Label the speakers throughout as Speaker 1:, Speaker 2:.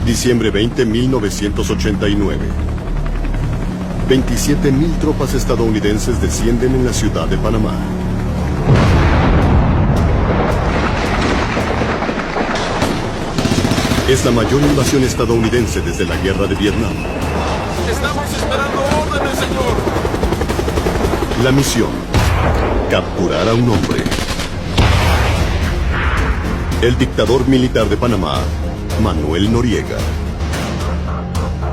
Speaker 1: Diciembre 20, 1989. 27.000 tropas estadounidenses descienden en la ciudad de Panamá. Es la mayor invasión estadounidense desde la guerra de Vietnam.
Speaker 2: Estamos esperando órdenes, señor.
Speaker 1: La misión: capturar a un hombre. El dictador militar de Panamá, Manuel Noriega.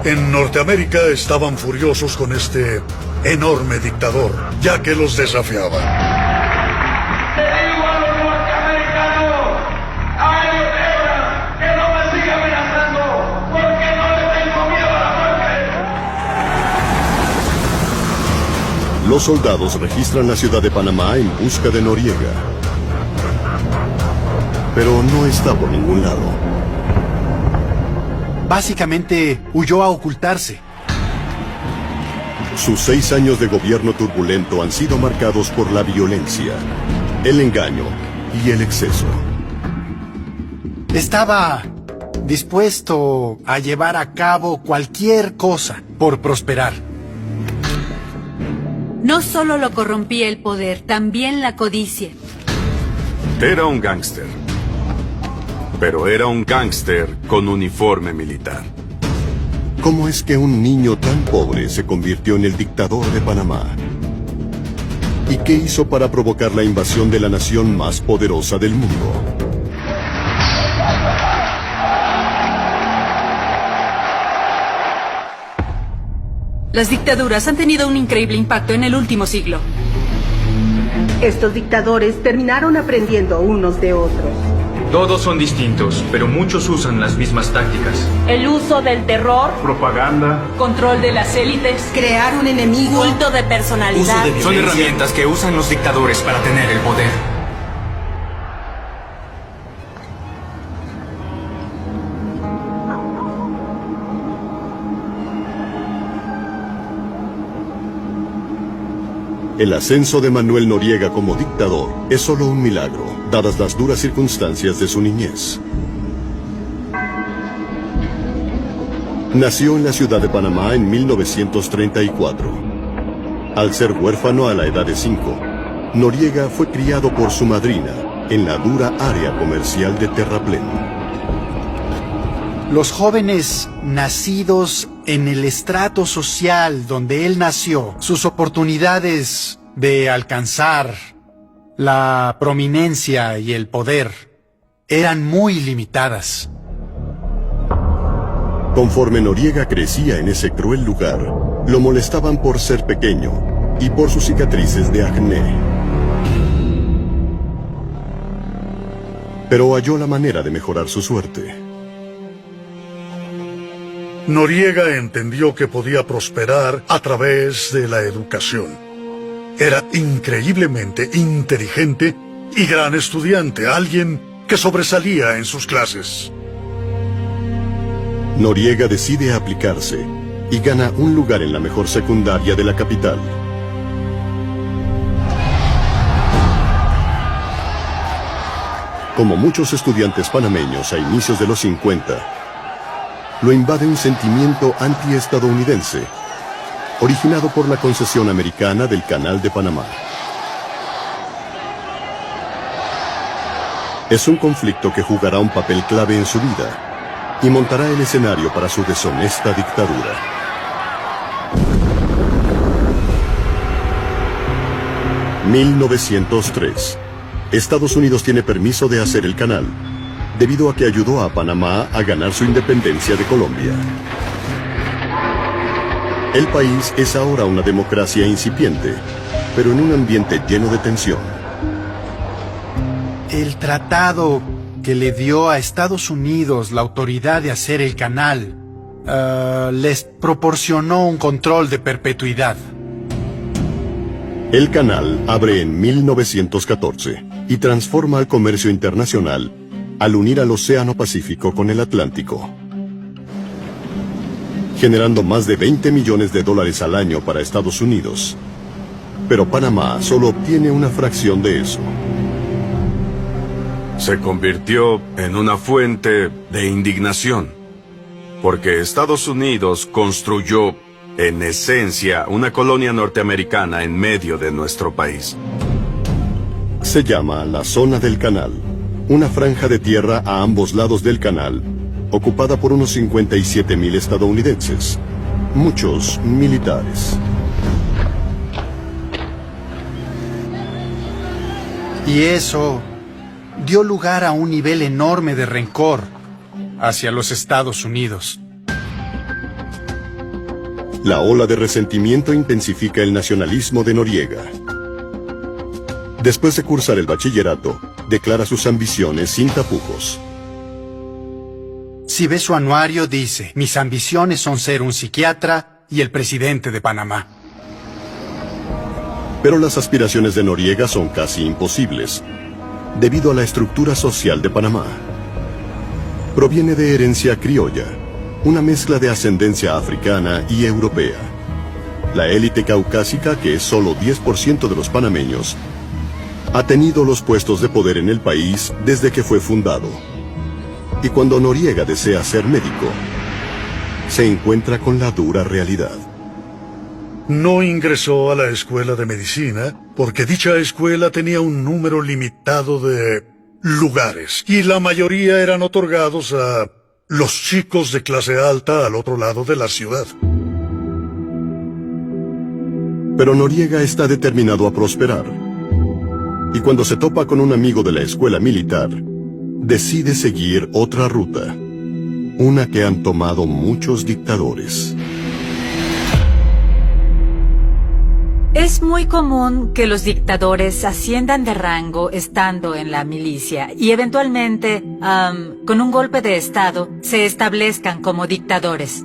Speaker 3: En Norteamérica estaban furiosos con este enorme dictador, ya que los desafiaba.
Speaker 1: Los soldados registran la ciudad de Panamá en busca de Noriega. Pero no está por ningún lado.
Speaker 4: Básicamente, huyó a ocultarse.
Speaker 1: Sus 6 años de gobierno turbulento han sido marcados por la violencia, el engaño y el exceso.
Speaker 4: Estaba dispuesto a llevar a cabo cualquier cosa por prosperar.
Speaker 5: No solo lo corrompía el poder, también la codicia.
Speaker 2: Era un gángster. Pero era un gángster con uniforme militar.
Speaker 1: ¿Cómo es que un niño tan pobre se convirtió en el dictador de Panamá? ¿Y qué hizo para provocar la invasión de la nación más poderosa del mundo?
Speaker 5: Las dictaduras han tenido un increíble impacto en el último siglo.
Speaker 6: Estos dictadores terminaron aprendiendo unos de otros.
Speaker 7: Todos son distintos, pero muchos usan las mismas tácticas.
Speaker 8: El uso del terror,
Speaker 7: Propaganda,
Speaker 8: control de las élites,
Speaker 6: Crear un enemigo.
Speaker 8: culto de personalidad.
Speaker 7: son herramientas que usan los dictadores para tener el poder.
Speaker 1: El ascenso de Manuel Noriega como dictador es solo un milagro, dadas las duras circunstancias de su niñez. Nació en la ciudad de Panamá en 1934. Al ser huérfano a la edad de 5, Noriega fue criado por su madrina en la dura área comercial de Terraplén.
Speaker 4: Los jóvenes nacidos en el estrato social donde él nació, sus oportunidades de alcanzar la prominencia y el poder eran muy limitadas.
Speaker 1: Conforme Noriega crecía en ese cruel lugar, lo molestaban por ser pequeño y por sus cicatrices de acné. Pero halló la manera de mejorar su suerte.
Speaker 3: Noriega entendió que podía prosperar a través de la educación. Era increíblemente inteligente y gran estudiante, alguien que sobresalía en sus clases.
Speaker 1: Noriega decide aplicarse y gana un lugar en la mejor secundaria de la capital. Como muchos estudiantes panameños a inicios de los 50, lo invade un sentimiento anti-estadounidense, originado por la concesión americana del Canal de Panamá. Es un conflicto que jugará un papel clave en su vida y montará el escenario para su deshonesta dictadura. (1903) Estados Unidos tiene permiso de hacer el canal, debido a que ayudó a Panamá a ganar su independencia de Colombia. El país es ahora una democracia incipiente, pero en un ambiente lleno de tensión.
Speaker 4: El tratado que le dio a Estados Unidos la autoridad de hacer el canal les proporcionó un control de perpetuidad.
Speaker 1: El canal abre en 1914 y transforma el comercio internacional al unir al Océano Pacífico con el Atlántico, generando más de $20 millones al año para Estados Unidos. Pero Panamá solo obtiene una fracción de eso.
Speaker 2: Se convirtió en una fuente de indignación. Porque Estados Unidos construyó, en esencia, una colonia norteamericana en medio de nuestro país.
Speaker 1: Se llama la Zona del Canal, una franja de tierra a ambos lados del canal, ocupada por unos 57,000 estadounidenses, muchos militares.
Speaker 4: Y eso dio lugar a un nivel enorme de rencor hacia los Estados Unidos.
Speaker 1: La ola de resentimiento intensifica el nacionalismo de Noriega. Después de cursar el bachillerato, declara sus ambiciones sin tapujos.
Speaker 4: Si ve su anuario, dice: mis ambiciones son ser un psiquiatra y el presidente de Panamá.
Speaker 1: Pero las aspiraciones de Noriega son casi imposibles, debido a la estructura social de Panamá. Proviene de herencia criolla, una mezcla de ascendencia africana y europea. La élite caucásica, que es solo 10% de los panameños, ha tenido los puestos de poder en el país desde que fue fundado. Y cuando Noriega desea ser médico, se encuentra con la dura realidad.
Speaker 3: No ingresó a la escuela de medicina porque dicha escuela tenía un número limitado de lugares y la mayoría eran otorgados a los chicos de clase alta al otro lado de la ciudad.
Speaker 1: Pero Noriega está determinado a prosperar. Y cuando se topa con un amigo de la escuela militar, decide seguir otra ruta, una que han tomado muchos dictadores.
Speaker 8: Es muy común que los dictadores asciendan de rango estando en la milicia y eventualmente, con un golpe de estado, se establezcan como dictadores.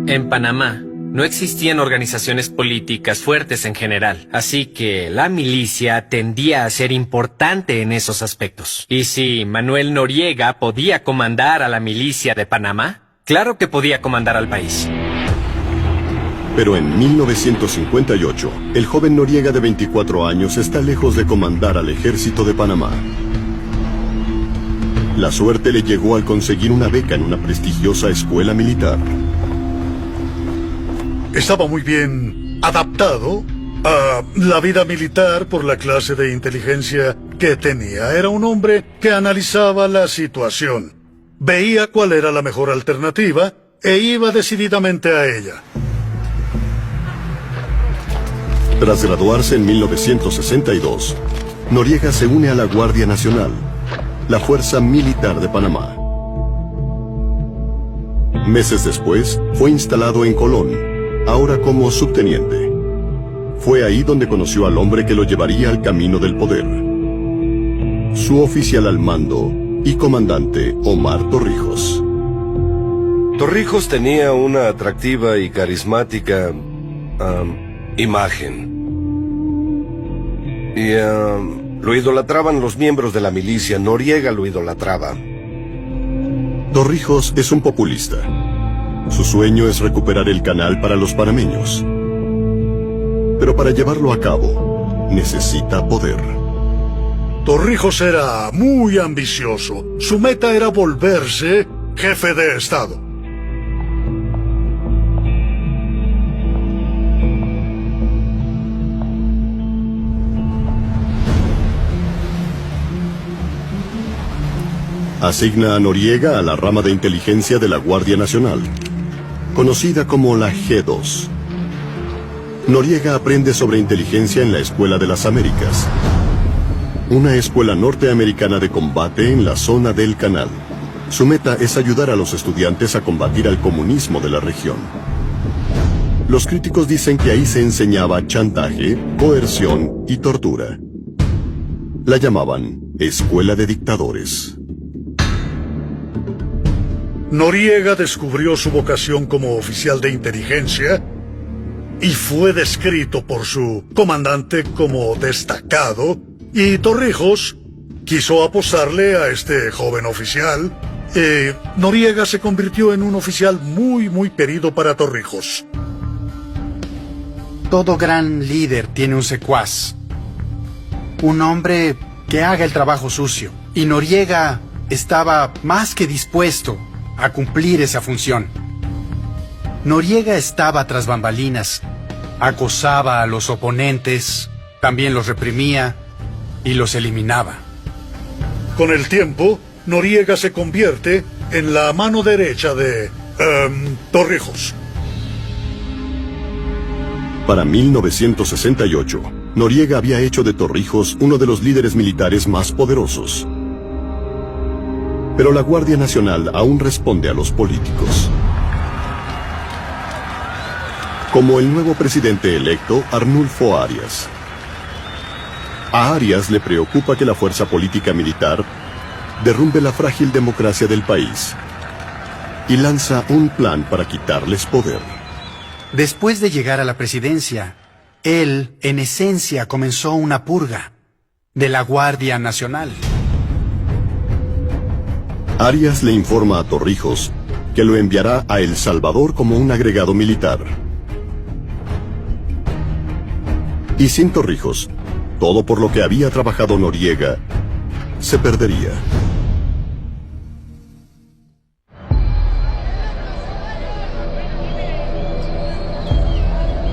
Speaker 9: En Panamá no existían organizaciones políticas fuertes en general, así que la milicia tendía a ser importante en esos aspectos. Y si Manuel Noriega podía comandar a la milicia de Panamá, claro que podía comandar al país.
Speaker 1: Pero en 1958, el joven Noriega de 24 años está lejos de comandar al ejército de Panamá. La suerte le llegó al conseguir una beca en una prestigiosa escuela militar.
Speaker 3: Estaba muy bien adaptado a la vida militar por la clase de inteligencia que tenía. Era un hombre que analizaba la situación, veía cuál era la mejor alternativa e iba decididamente a ella.
Speaker 1: Tras graduarse en 1962, Noriega se une a la Guardia Nacional, la Fuerza Militar de Panamá. Meses después, fue instalado en Colón, ahora como subteniente. Fue ahí donde conoció al hombre que lo llevaría al camino del poder. Su oficial al mando y comandante, Omar Torrijos.
Speaker 10: Torrijos tenía una atractiva y carismática imagen. Y lo idolatraban los miembros de la milicia. Noriega lo idolatraba.
Speaker 1: Torrijos es un populista. Su sueño es recuperar el canal para los panameños. Pero para llevarlo a cabo, necesita poder.
Speaker 3: Torrijos era muy ambicioso. Su meta era volverse jefe de Estado.
Speaker 1: Asigna a Noriega a la rama de inteligencia de la Guardia Nacional, conocida como la G2. Noriega aprende sobre inteligencia en la Escuela de las Américas, una escuela norteamericana de combate en la zona del canal. Su meta es ayudar a los estudiantes a combatir al comunismo de la región. Los críticos dicen que ahí se enseñaba chantaje, coerción y tortura. La llamaban Escuela de Dictadores.
Speaker 3: Noriega descubrió su vocación como oficial de inteligencia y fue descrito por su comandante como destacado, y Torrijos quiso apostarle a este joven oficial. Noriega se convirtió en un oficial muy querido para Torrijos.
Speaker 4: Todo gran líder tiene un secuaz, un hombre que haga el trabajo sucio, y Noriega estaba más que dispuesto a cumplir esa función. Noriega estaba tras bambalinas, acosaba a los oponentes, también los reprimía y los eliminaba.
Speaker 3: Con el tiempo, Noriega se convierte en la mano derecha de Torrijos.
Speaker 1: Para 1968, Noriega había hecho de Torrijos uno de los líderes militares más poderosos. Pero la Guardia Nacional aún responde a los políticos. Como el nuevo presidente electo, Arnulfo Arias. A Arias le preocupa que la fuerza política militar derrumbe la frágil democracia del país y lanza un plan para quitarles poder.
Speaker 4: Después de llegar a la presidencia, él, en esencia, comenzó una purga de la Guardia Nacional.
Speaker 1: Arias le informa a Torrijos que lo enviará a El Salvador como un agregado militar. Y sin Torrijos, todo por lo que había trabajado Noriega se perdería.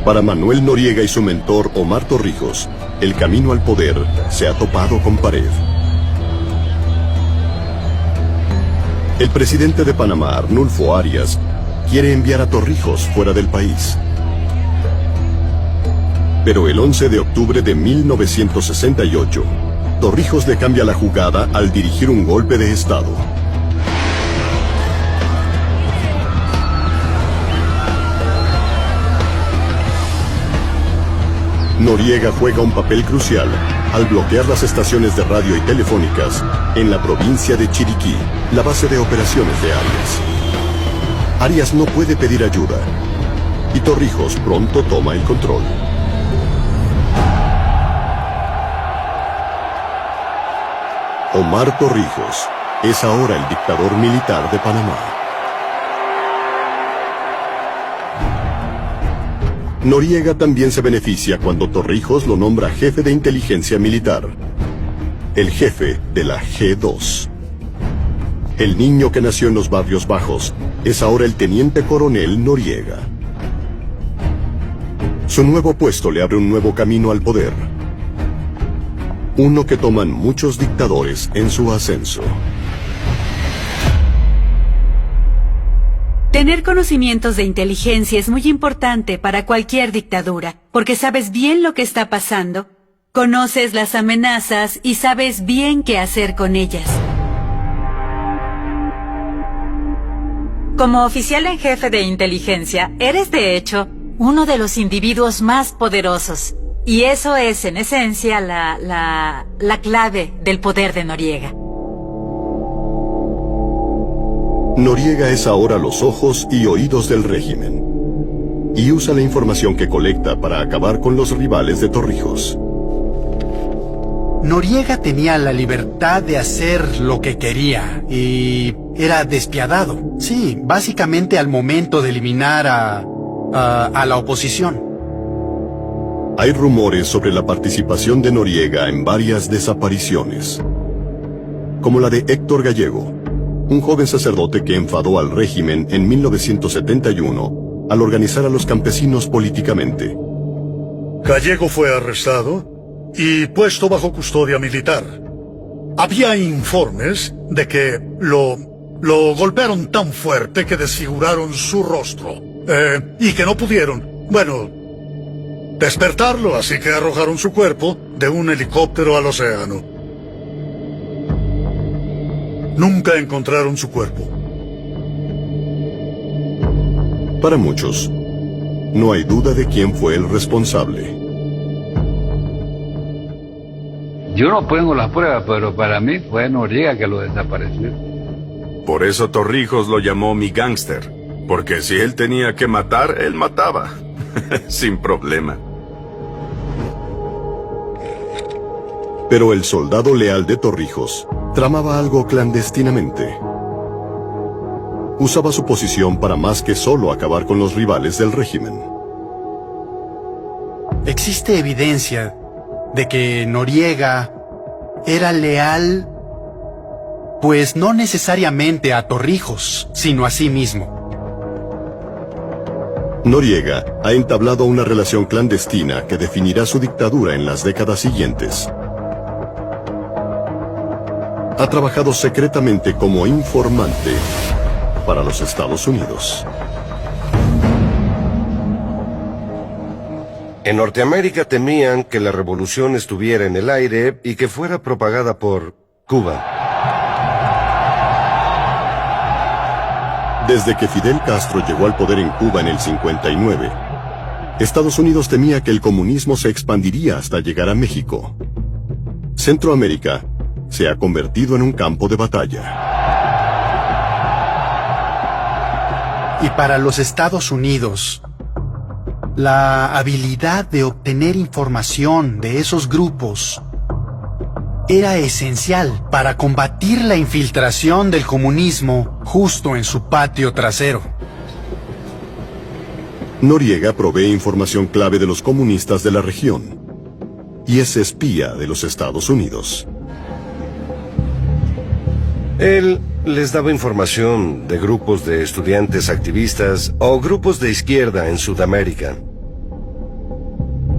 Speaker 1: Para Manuel Noriega y su mentor Omar Torrijos, el camino al poder se ha topado con pared. El presidente de Panamá, Arnulfo Arias, quiere enviar a Torrijos fuera del país. Pero el 11 de octubre de 1968, Torrijos le cambia la jugada al dirigir un golpe de Estado. Noriega juega un papel crucial al bloquear las estaciones de radio y telefónicas en la provincia de Chiriquí, la base de operaciones de Arias. Arias no puede pedir ayuda y Torrijos pronto toma el control. Omar Torrijos es ahora el dictador militar de Panamá. Noriega también se beneficia cuando Torrijos lo nombra jefe de inteligencia militar, el jefe de la G2. El niño que nació en los barrios bajos es ahora el teniente coronel Noriega. Su nuevo puesto le abre un nuevo camino al poder, uno que toman muchos dictadores en su ascenso.
Speaker 5: Tener conocimientos de inteligencia es muy importante para cualquier dictadura, porque sabes bien lo que está pasando, conoces las amenazas y sabes bien qué hacer con ellas.
Speaker 8: Como oficial en jefe de inteligencia, eres de hecho uno de los individuos más poderosos. Y eso es, en esencia, la clave del poder de Noriega.
Speaker 1: Noriega es ahora los ojos y oídos del régimen y usa la información que colecta para acabar con los rivales de Torrijos.
Speaker 4: Noriega tenía la libertad de hacer lo que quería y era despiadado. Sí, básicamente al momento de eliminar a la oposición.
Speaker 1: Hay rumores sobre la participación de Noriega en varias desapariciones, como la de Héctor Gallego, un joven sacerdote que enfadó al régimen en 1971 al organizar a los campesinos políticamente.
Speaker 3: Gallego fue arrestado y puesto bajo custodia militar. Había informes de que lo golpearon tan fuerte que desfiguraron su rostro y que no pudieron, despertarlo, así que arrojaron su cuerpo de un helicóptero al océano. Nunca encontraron su cuerpo.
Speaker 1: Para muchos, no hay duda de quién fue el responsable.
Speaker 11: Yo no pongo las pruebas, pero para mí fue Noriega que lo desapareció.
Speaker 2: Por eso Torrijos lo llamó mi gángster, porque si él tenía que matar, él mataba, sin problema.
Speaker 1: Pero el soldado leal de Torrijos tramaba algo clandestinamente. Usaba su posición para más que solo acabar con los rivales del régimen.
Speaker 4: Existe evidencia de que Noriega era leal Pues no necesariamente a Torrijos, sino a sí mismo.
Speaker 1: Noriega ha entablado una relación clandestina que definirá su dictadura en las décadas siguientes. Ha trabajado secretamente como informante para los Estados Unidos.
Speaker 10: En Norteamérica temían que la revolución estuviera en el aire y que fuera propagada por Cuba.
Speaker 1: Desde que Fidel Castro llegó al poder en Cuba en el 59, Estados Unidos temía que el comunismo se expandiría hasta llegar a México. Centroamérica se ha convertido en un campo de batalla.
Speaker 4: Y para los Estados Unidos, la habilidad de obtener información de esos grupos era esencial para combatir la infiltración del comunismo justo en su patio trasero.
Speaker 1: Noriega provee información clave de los comunistas de la región y es espía de los Estados Unidos.
Speaker 10: Él les daba información de grupos de estudiantes activistas o grupos de izquierda en Sudamérica.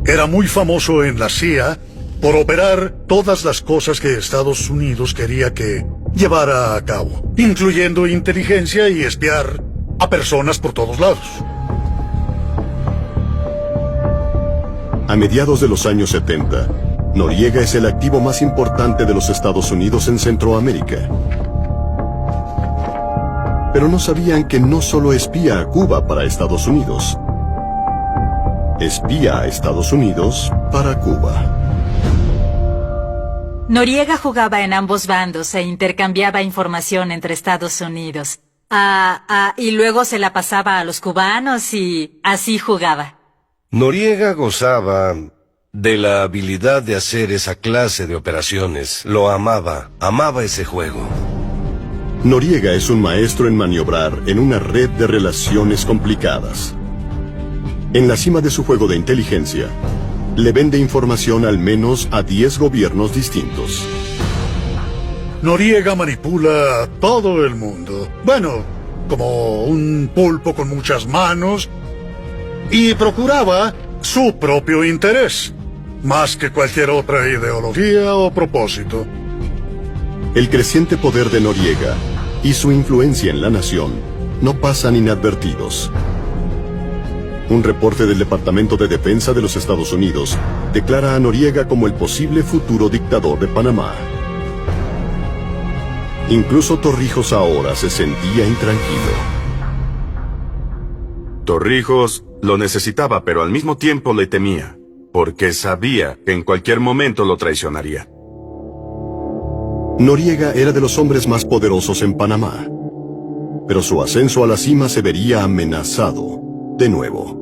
Speaker 3: Era muy famoso en la CIA por operar todas las cosas que Estados Unidos quería que llevara a cabo, incluyendo inteligencia y espiar a personas por todos lados.
Speaker 1: A mediados de los años 70, Noriega es el activo más importante de los Estados Unidos en Centroamérica. Pero no sabían que no solo espía a Cuba para Estados Unidos. Espía a Estados Unidos para Cuba.
Speaker 8: Noriega jugaba en ambos bandos e intercambiaba información entre Estados Unidos. Y luego se la pasaba a los cubanos y así jugaba.
Speaker 10: Noriega gozaba de la habilidad de hacer esa clase de operaciones. Lo amaba ese juego.
Speaker 1: Noriega es un maestro en maniobrar en una red de relaciones complicadas. En la cima de su juego de inteligencia, le vende información al menos a 10 gobiernos distintos.
Speaker 3: Noriega manipula a todo el mundo. Bueno, como un pulpo con muchas manos, y procuraba su propio interés, más que cualquier otra ideología o propósito.
Speaker 1: El creciente poder de Noriega y su influencia en la nación no pasan inadvertidos. Un reporte del Departamento de Defensa de los Estados Unidos declara a Noriega como el posible futuro dictador de Panamá. Incluso Torrijos ahora se sentía intranquilo.
Speaker 2: Torrijos lo necesitaba, pero al mismo tiempo le temía, porque sabía que en cualquier momento lo traicionaría.
Speaker 1: Noriega era de los hombres más poderosos en Panamá, pero su ascenso a la cima se vería amenazado de nuevo.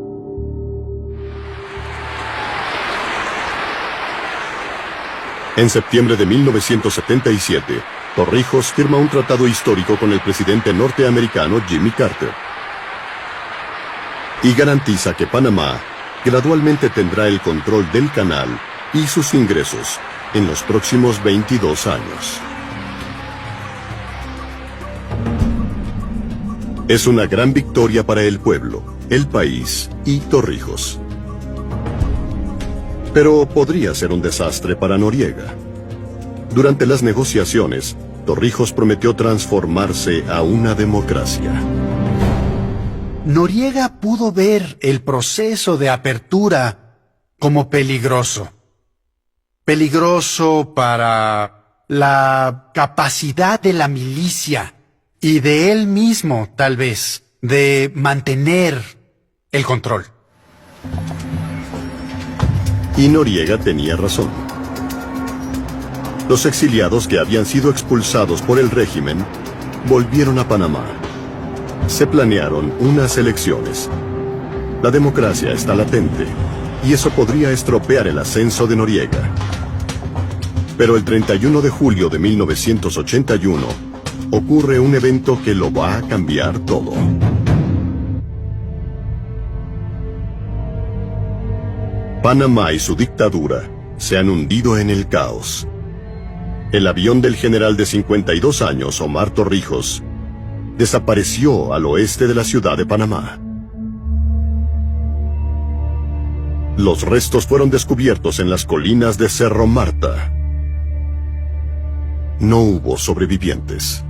Speaker 1: En septiembre de 1977, Torrijos firma un tratado histórico con el presidente norteamericano Jimmy Carter y garantiza que Panamá gradualmente tendrá el control del canal y sus ingresos en los próximos 22 años. Es una gran victoria para el pueblo, el país y Torrijos. Pero podría ser un desastre para Noriega. Durante las negociaciones, Torrijos prometió transformarse a una democracia.
Speaker 4: Noriega pudo ver el proceso de apertura como peligroso. Peligroso para la capacidad de la milicia y de él mismo, tal vez, de mantener el control.
Speaker 1: Y Noriega tenía razón. Los exiliados que habían sido expulsados por el régimen volvieron a Panamá. Se planearon unas elecciones. La democracia está latente, y eso podría estropear el ascenso de Noriega. Pero el 31 de julio de 1981, ocurre un evento que lo va a cambiar todo. Panamá y su dictadura se han hundido en el caos. el avión del general de 52 años, Omar Torrijos, desapareció al oeste de la ciudad de Panamá. Los restos fueron descubiertos en las colinas de Cerro Marta. No hubo sobrevivientes.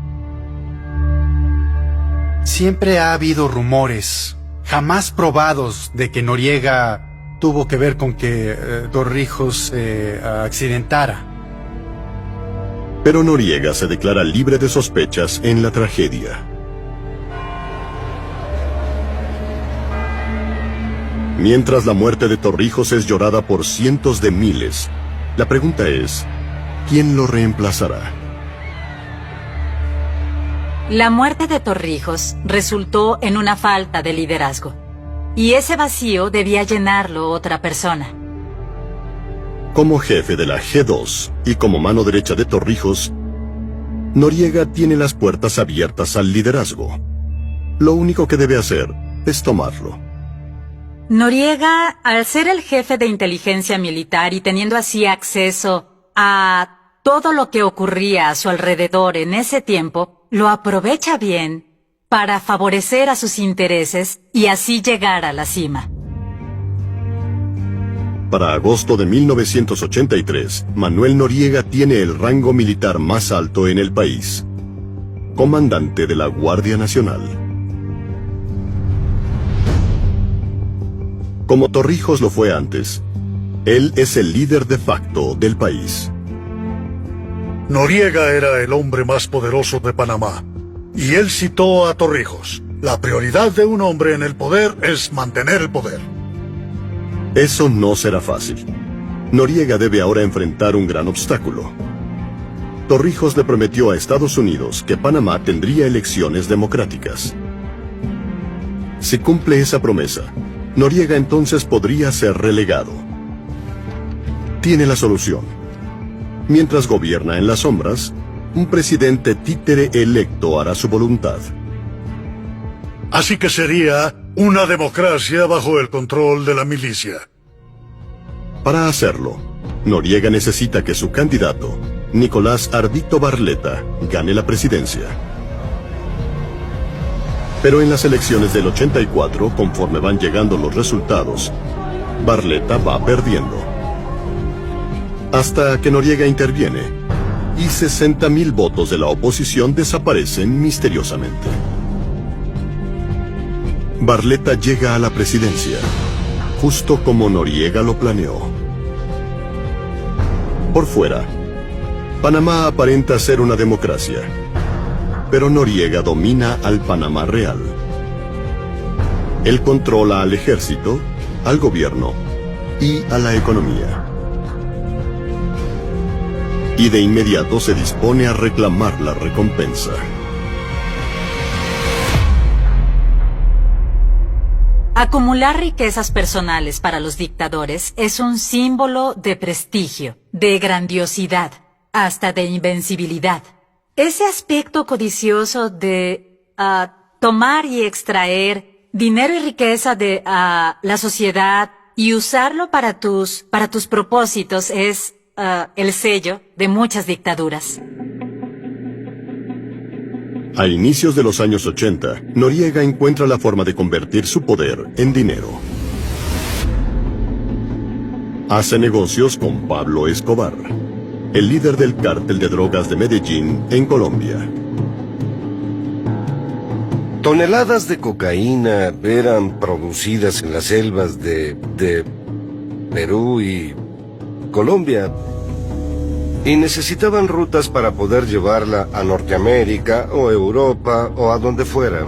Speaker 4: Siempre ha habido rumores, jamás probados, de que Noriega tuvo que ver con que Torrijos se accidentara.
Speaker 1: Pero Noriega se declara libre de sospechas en la tragedia. Mientras la muerte de Torrijos es llorada por cientos de miles, la pregunta es, ¿quién lo reemplazará?
Speaker 8: La muerte de Torrijos resultó en una falta de liderazgo, y ese vacío debía llenarlo otra persona.
Speaker 1: Como jefe de la G2 y como mano derecha de Torrijos, Noriega tiene las puertas abiertas al liderazgo. Lo único que debe hacer es tomarlo.
Speaker 8: Noriega, al ser el jefe de inteligencia militar y teniendo así acceso a todo lo que ocurría a su alrededor en ese tiempo, lo aprovecha bien para favorecer a sus intereses y así llegar a la cima.
Speaker 1: Para agosto de 1983, Manuel Noriega tiene el rango militar más alto en el país: comandante de la Guardia Nacional. Como Torrijos lo fue antes, él es el líder de facto del país.
Speaker 3: Noriega era el hombre más poderoso de Panamá, y él citó a Torrijos. La prioridad de un hombre en el poder es mantener el poder.
Speaker 1: Eso no será fácil. Noriega debe ahora enfrentar un gran obstáculo. Torrijos le prometió a Estados Unidos que Panamá tendría elecciones democráticas. Si cumple esa promesa, Noriega entonces podría ser relegado. Tiene la solución. Mientras gobierna en las sombras, un presidente títere electo hará su voluntad.
Speaker 3: Así que sería una democracia bajo el control de la milicia.
Speaker 1: Para hacerlo, Noriega necesita que su candidato, Nicolás Ardito Barletta, gane la presidencia. Pero en las elecciones del 84, conforme van llegando los resultados, Barletta va perdiendo. Hasta que Noriega interviene, y 60.000 votos de la oposición desaparecen misteriosamente. Barletta llega a la presidencia, justo como Noriega lo planeó. Por fuera, Panamá aparenta ser una democracia, pero Noriega domina al Panamá real. Él controla al ejército, al gobierno y a la economía. Y de inmediato se dispone a reclamar la recompensa.
Speaker 8: Acumular riquezas personales para los dictadores es un símbolo de prestigio, de grandiosidad, hasta de invencibilidad. Ese aspecto codicioso de tomar y extraer dinero y riqueza de la sociedad y usarlo para tus propósitos es el sello de muchas dictaduras.
Speaker 1: A inicios de los años 80, Noriega encuentra la forma de convertir su poder en dinero. Hace negocios con Pablo Escobar, el líder del cártel de drogas de Medellín en Colombia.
Speaker 10: Toneladas de cocaína eran producidas en las selvas de Perú y Colombia, y necesitaban rutas para poder llevarla a Norteamérica o Europa o a donde fuera.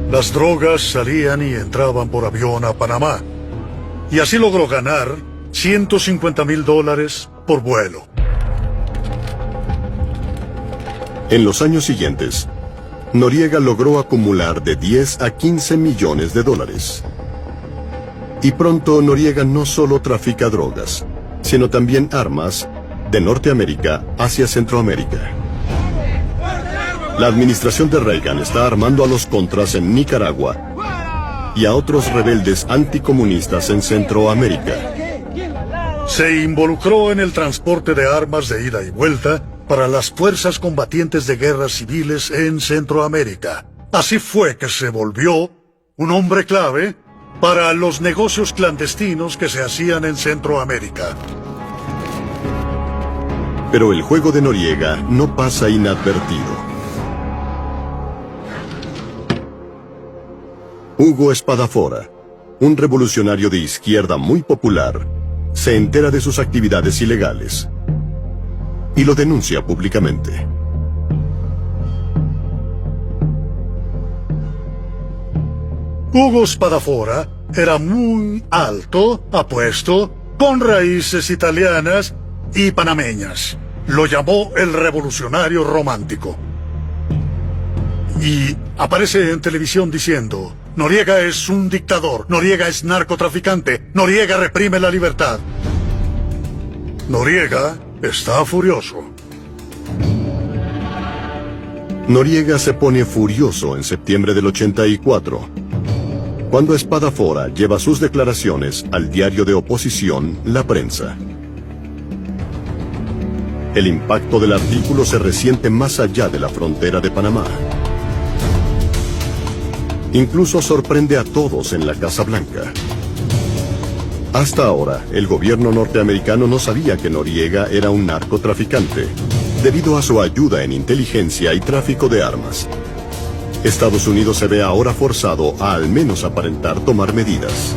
Speaker 3: Las drogas salían y entraban por avión a Panamá, y así logró ganar $150.000 por vuelo.
Speaker 1: En los años siguientes, Noriega logró acumular de 10 a 15 millones de dólares. Y pronto Noriega no solo trafica drogas, sino también armas de Norteamérica hacia Centroamérica. La administración de Reagan está armando a los contras en Nicaragua y a otros rebeldes anticomunistas en Centroamérica.
Speaker 3: Se involucró en el transporte de armas de ida y vuelta para las fuerzas combatientes de guerras civiles en Centroamérica. Así fue que se volvió un hombre clave para los negocios clandestinos que se hacían en Centroamérica.
Speaker 1: Pero el juego de Noriega no pasa inadvertido. Hugo Espadafora, un revolucionario de izquierda muy popular, se entera de sus actividades ilegales y lo denuncia públicamente.
Speaker 3: Hugo Espadafora era muy alto, apuesto, con raíces italianas y panameñas. Lo llamó el revolucionario romántico. Y aparece en televisión diciendo: Noriega es un dictador, Noriega es narcotraficante, Noriega reprime la libertad. Noriega está furioso.
Speaker 1: Noriega se pone furioso en septiembre del 84, cuando Espadafora lleva sus declaraciones al diario de oposición La Prensa. El impacto del artículo se resiente más allá de la frontera de Panamá. Incluso sorprende a todos en la Casa Blanca. Hasta ahora, el gobierno norteamericano no sabía que Noriega era un narcotraficante, debido a su ayuda en inteligencia y tráfico de armas. Estados Unidos se ve ahora forzado a al menos aparentar tomar medidas.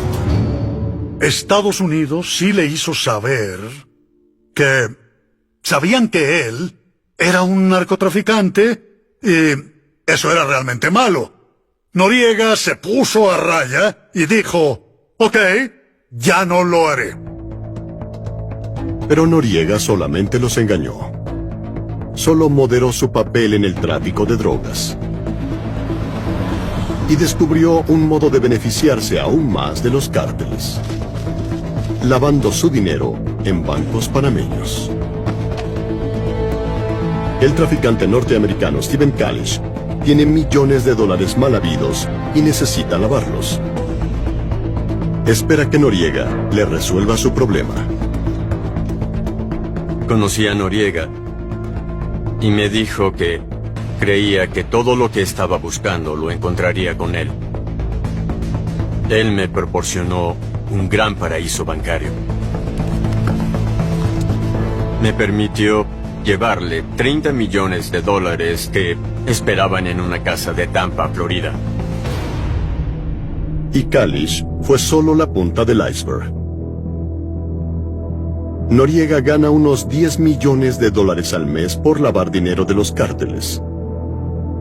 Speaker 3: Estados Unidos sí le hizo saber que sabían que él era un narcotraficante y eso era realmente malo. Noriega se puso a raya y dijo: ok, ya no lo haré.
Speaker 1: Pero Noriega solamente los engañó. Solo moderó su papel en el tráfico de drogas. Y descubrió un modo de beneficiarse aún más de los cárteles, lavando su dinero en bancos panameños. El traficante norteamericano Steven Kalish tiene millones de dólares mal habidos y necesita lavarlos. Espera que Noriega le resuelva su problema.
Speaker 2: Conocí a Noriega y me dijo que creía que todo lo que estaba buscando lo encontraría con él. Él me proporcionó un gran paraíso bancario. Me permitió llevarle 30 millones de dólares que esperaban en una casa de Tampa, Florida.
Speaker 1: Y Kalish fue solo la punta del iceberg. Noriega gana unos 10 millones de dólares al mes por lavar dinero de los cárteles,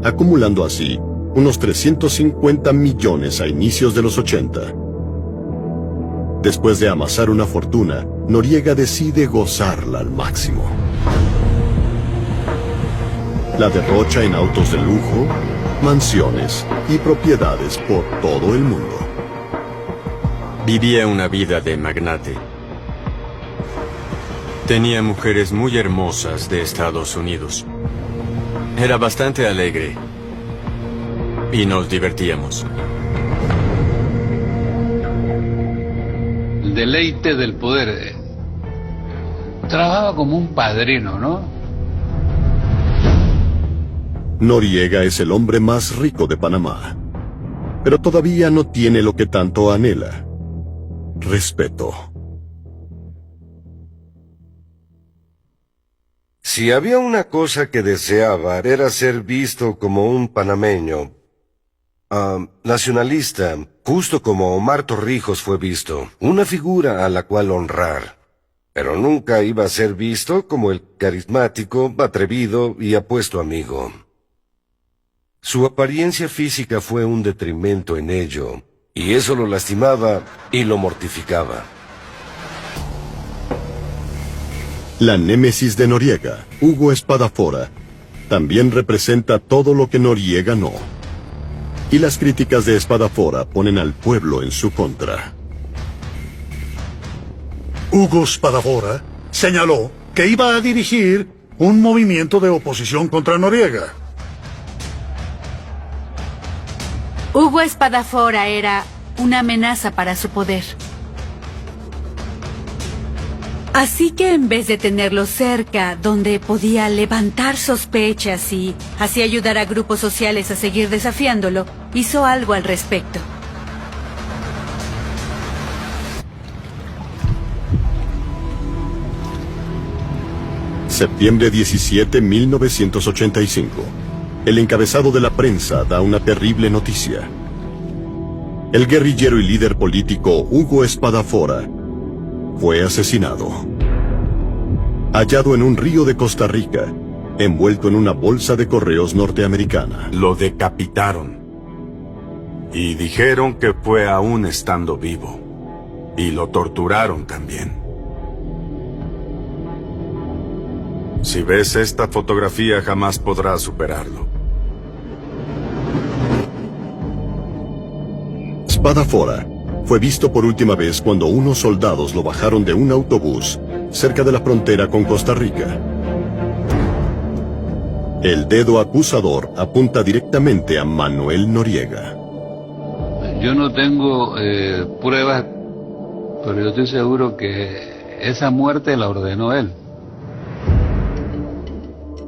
Speaker 1: acumulando así unos 350 millones a inicios de los 80. Después de amasar una fortuna, Noriega decide gozarla al máximo. La derrocha en autos de lujo, mansiones y propiedades por todo el mundo.
Speaker 2: Vivía una vida de magnate. Tenía mujeres muy hermosas de Estados Unidos. Era bastante alegre y nos divertíamos.
Speaker 11: El deleite del poder. Trabajaba como un padrino, ¿no?
Speaker 1: Noriega es el hombre más rico de Panamá, pero todavía no tiene lo que tanto anhela: respeto.
Speaker 10: Si había una cosa que deseaba, era ser visto como un panameño, nacionalista, justo como Omar Torrijos fue visto, una figura a la cual honrar. Pero nunca iba a ser visto como el carismático, atrevido y apuesto amigo. Su apariencia física fue un detrimento en ello, y eso lo lastimaba y lo mortificaba.
Speaker 1: La némesis de Noriega, Hugo Espadafora, también representa todo lo que Noriega no. Y las críticas de Espadafora ponen al pueblo en su contra.
Speaker 3: Hugo Espadafora señaló que iba a dirigir un movimiento de oposición contra Noriega.
Speaker 5: Hugo Espadafora era una amenaza para su poder. Así que en vez de tenerlo cerca, donde podía levantar sospechas y así ayudar a grupos sociales a seguir desafiándolo, hizo algo al respecto.
Speaker 1: Septiembre 17, 1985. El encabezado de la prensa da una terrible noticia. El guerrillero y líder político Hugo Espadafora fue asesinado. Hallado en un río de Costa Rica, envuelto en una bolsa de correos norteamericana.
Speaker 12: Lo decapitaron. Y dijeron que fue aún estando vivo. Y lo torturaron también. Si ves esta fotografía, jamás podrás superarlo.
Speaker 1: Spadafora fue visto por última vez cuando unos soldados lo bajaron de un autobús cerca de la frontera con Costa Rica. El dedo acusador apunta directamente a Manuel Noriega.
Speaker 11: Yo no tengo pruebas, pero yo estoy seguro que esa muerte la ordenó él.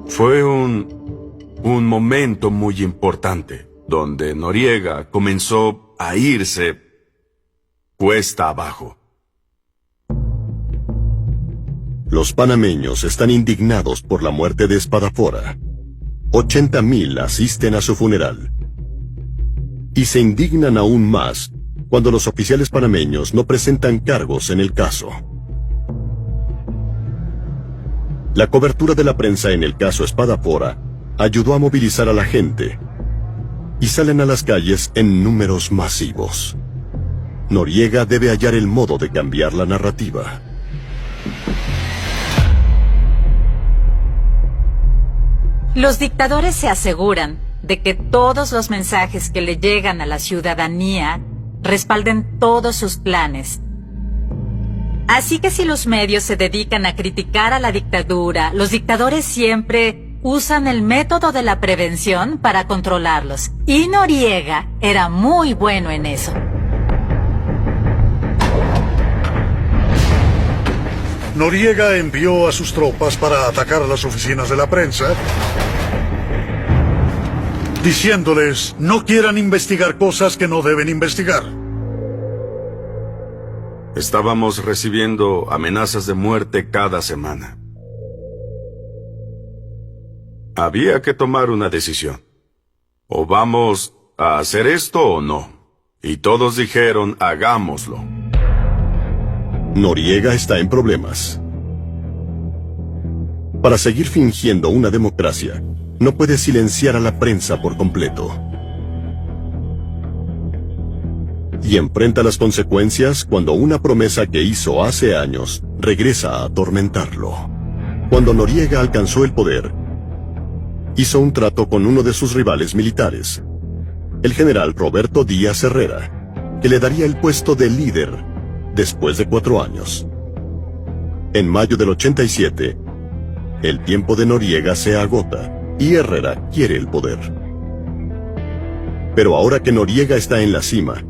Speaker 12: Fue un momento muy importante, donde Noriega comenzó a irse cuesta abajo.
Speaker 1: Los panameños están indignados por la muerte de Spadafora. 80,000 asisten a su funeral. Y se indignan aún más cuando los oficiales panameños no presentan cargos en el caso. La cobertura de la prensa en el caso Spadafora ayudó a movilizar a la gente y salen a las calles en números masivos. Noriega debe hallar el modo de cambiar la narrativa.
Speaker 8: Los dictadores se aseguran de que todos los mensajes que le llegan a la ciudadanía respalden todos sus planes. Así que si los medios se dedican a criticar a la dictadura, los dictadores siempre usan el método de la prevención para controlarlos. Y Noriega era muy bueno en eso.
Speaker 3: Noriega envió a sus tropas para atacar a las oficinas de la prensa, diciéndoles no quieran investigar cosas que no deben investigar.
Speaker 12: Estábamos recibiendo amenazas de muerte cada semana. Había que tomar una decisión. O vamos a hacer esto o no. Y todos dijeron, hagámoslo.
Speaker 1: Noriega está en problemas. Para seguir fingiendo una democracia, no puede silenciar a la prensa por completo. Y enfrenta las consecuencias cuando una promesa que hizo hace años regresa a atormentarlo. Cuando Noriega alcanzó el poder, hizo un trato con uno de sus rivales militares, el general Roberto Díaz Herrera, que le daría el puesto de líder después de 4 años. En mayo del 87, el tiempo de Noriega se agota y Herrera quiere el poder. Pero ahora que Noriega está en la cima,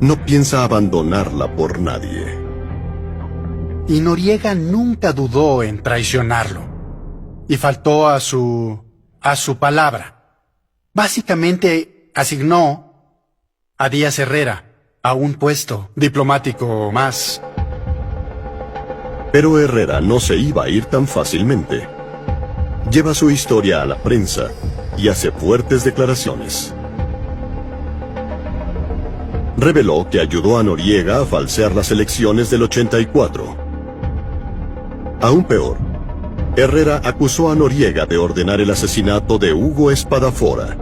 Speaker 1: no piensa abandonarla por nadie.
Speaker 4: Y Noriega nunca dudó en traicionarlo. Y faltó a su palabra. Básicamente asignó a Díaz Herrera a un puesto diplomático más.
Speaker 1: Pero Herrera no se iba a ir tan fácilmente. Lleva su historia a la prensa y hace fuertes declaraciones. Reveló que ayudó a Noriega a falsear las elecciones del 84. Aún peor, Herrera acusó a Noriega de ordenar el asesinato de Hugo Espadafora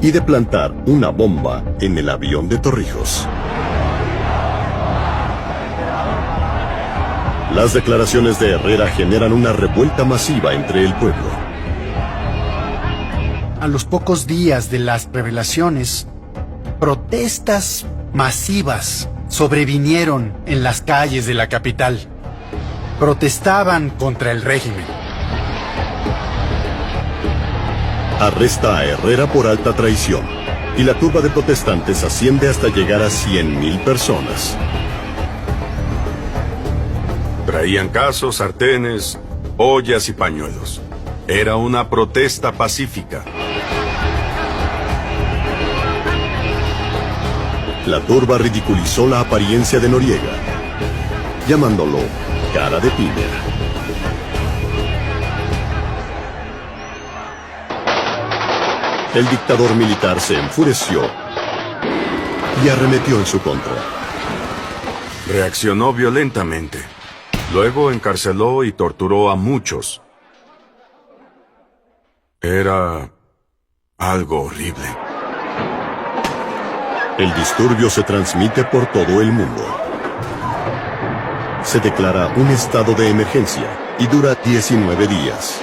Speaker 1: y de plantar una bomba en el avión de Torrijos. Las declaraciones de Herrera generan una revuelta masiva entre el pueblo.
Speaker 4: A los pocos días de las revelaciones, protestas masivas sobrevinieron en las calles de la capital. Protestaban contra el régimen.
Speaker 1: Arresta a Herrera por alta traición y la turba de protestantes asciende hasta llegar a 100,000 personas.
Speaker 12: Traían casos, sartenes, ollas y pañuelos. Era una protesta pacífica.
Speaker 1: La turba ridiculizó la apariencia de Noriega, llamándolo cara de piña. El dictador militar se enfureció y arremetió en su contra.
Speaker 12: Reaccionó violentamente. Luego encarceló y torturó a muchos. Era algo horrible.
Speaker 1: El disturbio se transmite por todo el mundo. Se declara un estado de emergencia y dura 19 días.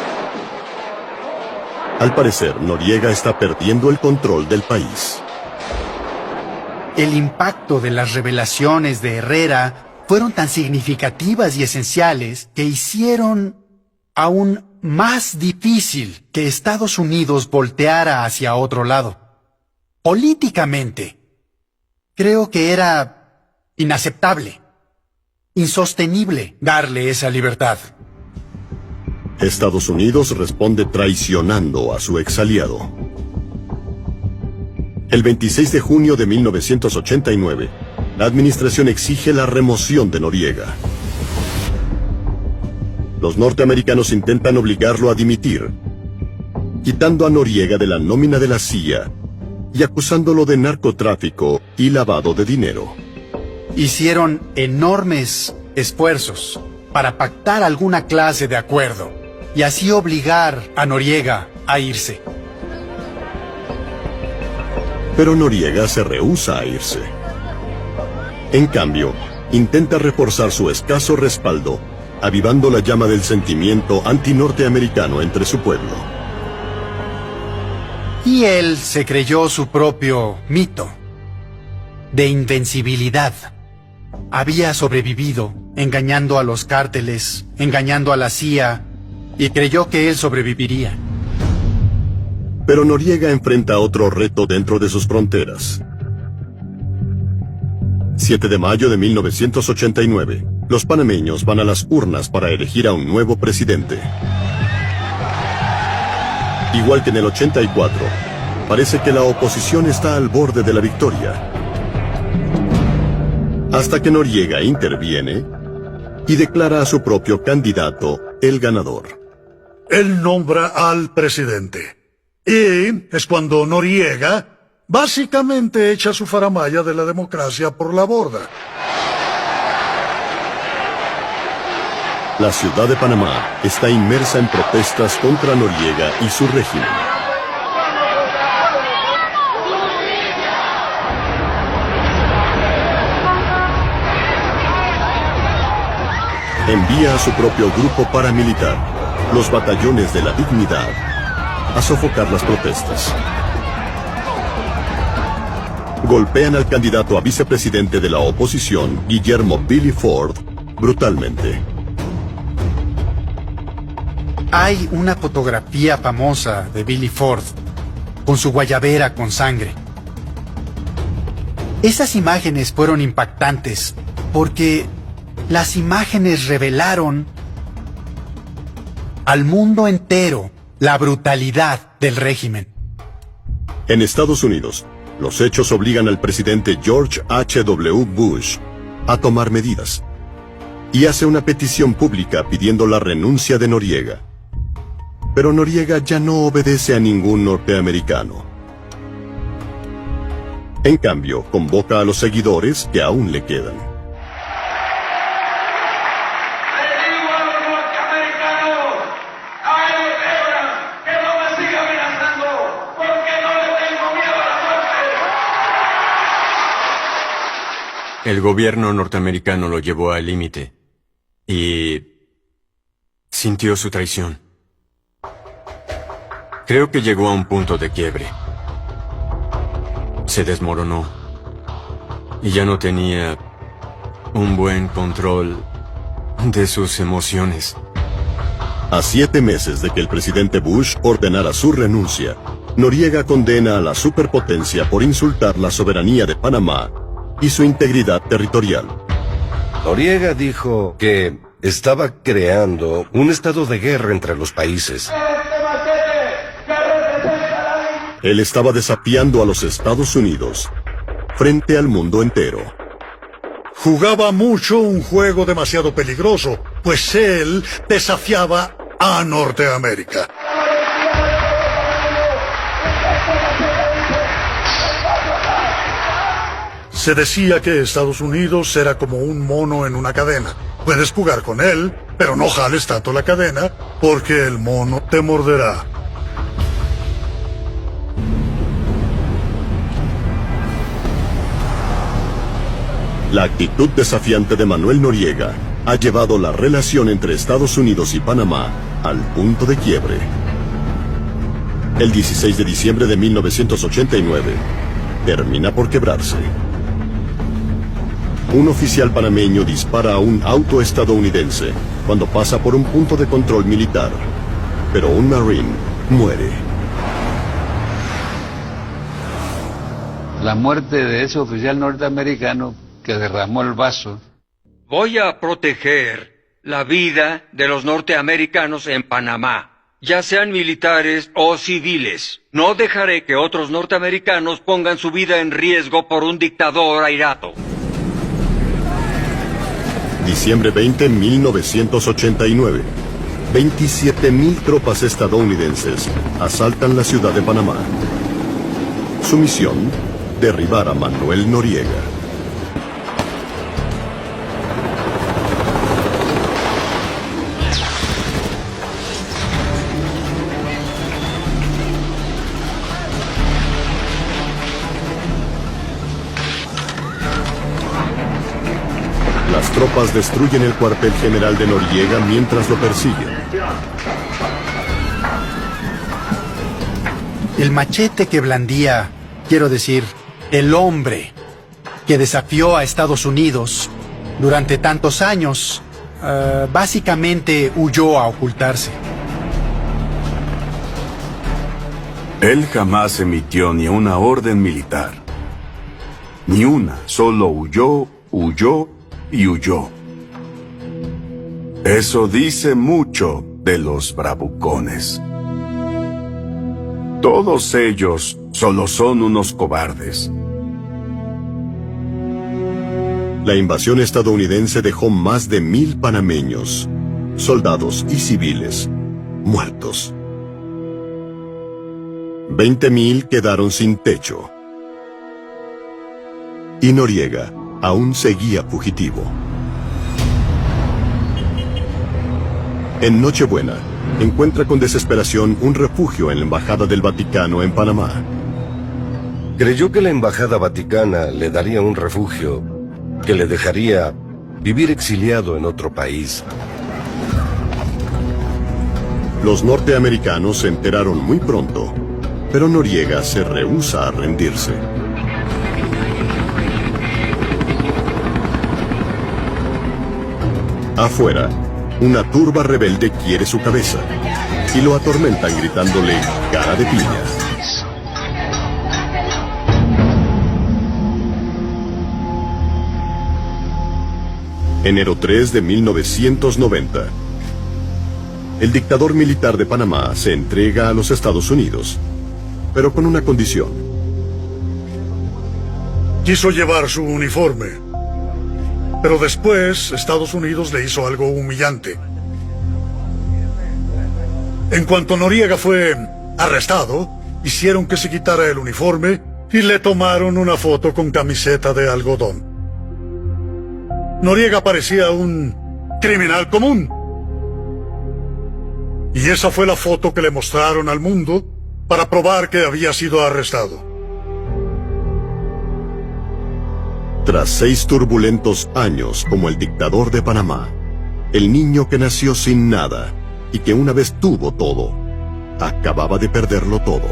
Speaker 1: Al parecer, Noriega está perdiendo el control del país.
Speaker 4: El impacto de las revelaciones de Herrera fueron tan significativas y esenciales que hicieron aún más difícil que Estados Unidos volteara hacia otro lado. Políticamente, creo que era inaceptable, insostenible darle esa libertad.
Speaker 1: Estados Unidos responde traicionando a su exaliado. El 26 de junio de 1989, la administración exige la remoción de Noriega. Los norteamericanos intentan obligarlo a dimitir, quitando a Noriega de la nómina de la CIA y acusándolo de narcotráfico y lavado de dinero.
Speaker 4: Hicieron enormes esfuerzos para pactar alguna clase de acuerdo y así obligar a Noriega a irse.
Speaker 1: Pero Noriega se rehúsa a irse. En cambio, intenta reforzar su escaso respaldo, avivando la llama del sentimiento antinorteamericano entre su pueblo.
Speaker 4: Y él se creyó su propio mito de invencibilidad. Había sobrevivido, engañando a los cárteles, engañando a la CIA, y creyó que él sobreviviría.
Speaker 1: Pero Noriega enfrenta otro reto dentro de sus fronteras. 7 de mayo de 1989. Los panameños van a las urnas para elegir a un nuevo presidente. Igual que en el 84, parece que la oposición está al borde de la victoria. Hasta que Noriega interviene y declara a su propio candidato el ganador.
Speaker 3: Él nombra al presidente. Y es cuando Noriega básicamente echa su faramalla de la democracia por la borda.
Speaker 1: La ciudad de Panamá está inmersa en protestas contra Noriega y su régimen. Envía a su propio grupo paramilitar, los batallones de la dignidad, a sofocar las protestas. Golpean al candidato a vicepresidente de la oposición, Guillermo Billy Ford, brutalmente.
Speaker 4: Hay una fotografía famosa de Billy Ford, con su guayabera con sangre. Esas imágenes fueron impactantes, porque las imágenes revelaron al mundo entero la brutalidad del régimen.
Speaker 1: En Estados Unidos, los hechos obligan al presidente George H.W. Bush a tomar medidas, y hace una petición pública pidiendo la renuncia de Noriega. Pero Noriega ya no obedece a ningún norteamericano. En cambio, convoca a los seguidores que aún le quedan.
Speaker 2: El gobierno norteamericano lo llevó al límite y sintió su traición. Creo que llegó a un punto de quiebre. Se desmoronó y ya no tenía un buen control de sus emociones.
Speaker 1: A 7 meses de que el presidente Bush ordenara su renuncia, Noriega condena a la superpotencia por insultar la soberanía de Panamá y su integridad territorial.
Speaker 10: Noriega dijo que estaba creando un estado de guerra entre los países.
Speaker 1: Él estaba desafiando a los Estados Unidos frente al mundo entero.
Speaker 3: Jugaba mucho un juego demasiado peligroso, pues él desafiaba a Norteamérica. Se decía que Estados Unidos era como un mono en una cadena. Puedes jugar con él, pero no jales tanto la cadena, porque el mono te morderá.
Speaker 1: La actitud desafiante de Manuel Noriega ha llevado la relación entre Estados Unidos y Panamá al punto de quiebre. El 16 de diciembre de 1989, termina por quebrarse. Un oficial panameño dispara a un auto estadounidense cuando pasa por un punto de control militar, pero un marine muere.
Speaker 11: La muerte de ese oficial norteamericano que derramó el vaso.
Speaker 13: Voy a proteger la vida de los norteamericanos en Panamá, ya sean militares o civiles. No dejaré que otros norteamericanos pongan su vida en riesgo por un dictador airado.
Speaker 1: Diciembre 20, 1989. 27.000 tropas estadounidenses asaltan la ciudad de Panamá. Su misión, derribar a Manuel Noriega. Las tropas destruyen el cuartel general de Noriega mientras lo persiguen.
Speaker 4: El machete que blandía, quiero decir, el hombre que desafió a Estados Unidos durante tantos años, básicamente huyó a ocultarse.
Speaker 12: Él jamás emitió ni una orden militar. Ni una, solo huyó y huyó. Eso dice mucho de los bravucones. Todos ellos solo son unos cobardes.
Speaker 1: La invasión estadounidense dejó más de 1,000 panameños, soldados y civiles, muertos. 20.000 quedaron sin techo. Y Noriega aún seguía fugitivo. En Nochebuena, encuentra con desesperación un refugio en la Embajada del Vaticano en Panamá.
Speaker 10: Creyó que la Embajada Vaticana le daría un refugio que le dejaría vivir exiliado en otro país.
Speaker 1: Los norteamericanos se enteraron muy pronto, pero Noriega se rehúsa a rendirse. Afuera, una turba rebelde quiere su cabeza y lo atormentan gritándole cara de piña. Enero 3 de 1990. El dictador militar de Panamá se entrega a los Estados Unidos, pero con una condición.
Speaker 3: Quiso llevar su uniforme. Pero después, Estados Unidos le hizo algo humillante. En cuanto Noriega fue arrestado, hicieron que se quitara el uniforme y le tomaron una foto con camiseta de algodón. Noriega parecía un criminal común. Y esa fue la foto que le mostraron al mundo para probar que había sido arrestado.
Speaker 1: Tras 6 turbulentos años como el dictador de Panamá, el niño que nació sin nada y que una vez tuvo todo, acababa de perderlo todo.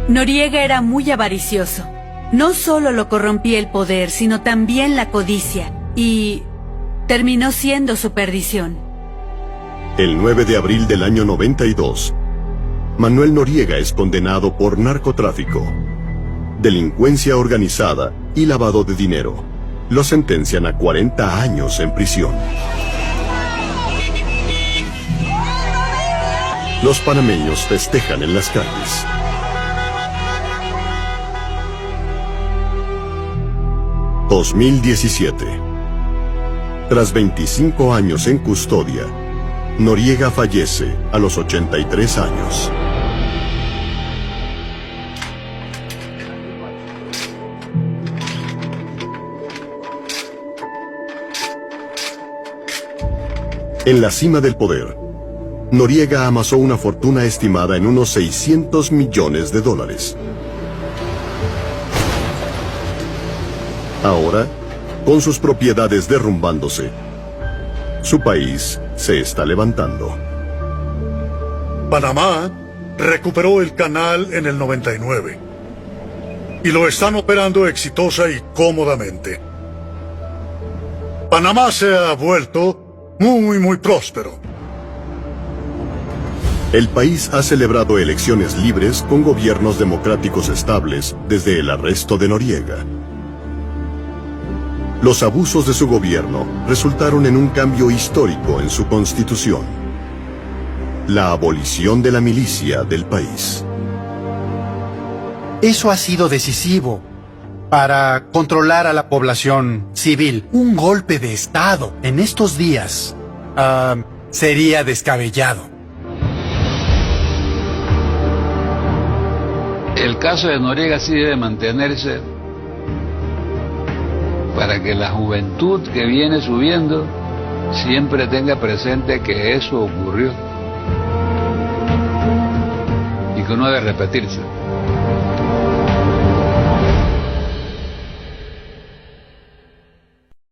Speaker 5: Noriega era muy avaricioso. No solo lo corrompía el poder, sino también la codicia, y terminó siendo su perdición.
Speaker 1: El 9 de abril del año 92, Manuel Noriega es condenado por narcotráfico, delincuencia organizada y lavado de dinero. Lo sentencian a 40 años en prisión. Los panameños festejan en las calles. ...2017... Tras 25 años en custodia, Noriega fallece a los 83 años. En la cima del poder, Noriega amasó una fortuna estimada en unos $600 millones. Ahora, con sus propiedades derrumbándose, su país se está levantando.
Speaker 3: Panamá recuperó el canal en el 99 y lo están operando exitosa y cómodamente. Panamá se ha vuelto muy próspero.
Speaker 1: El país ha celebrado elecciones libres con gobiernos democráticos estables desde el arresto de Noriega. Los abusos de su gobierno resultaron en un cambio histórico en su constitución: la abolición de la milicia del país.
Speaker 4: Eso ha sido decisivo para controlar a la población civil. Un golpe de Estado en estos días sería descabellado.
Speaker 11: El caso de Noriega sí debe mantenerse para que la juventud que viene subiendo siempre tenga presente que eso ocurrió y que no debe repetirse.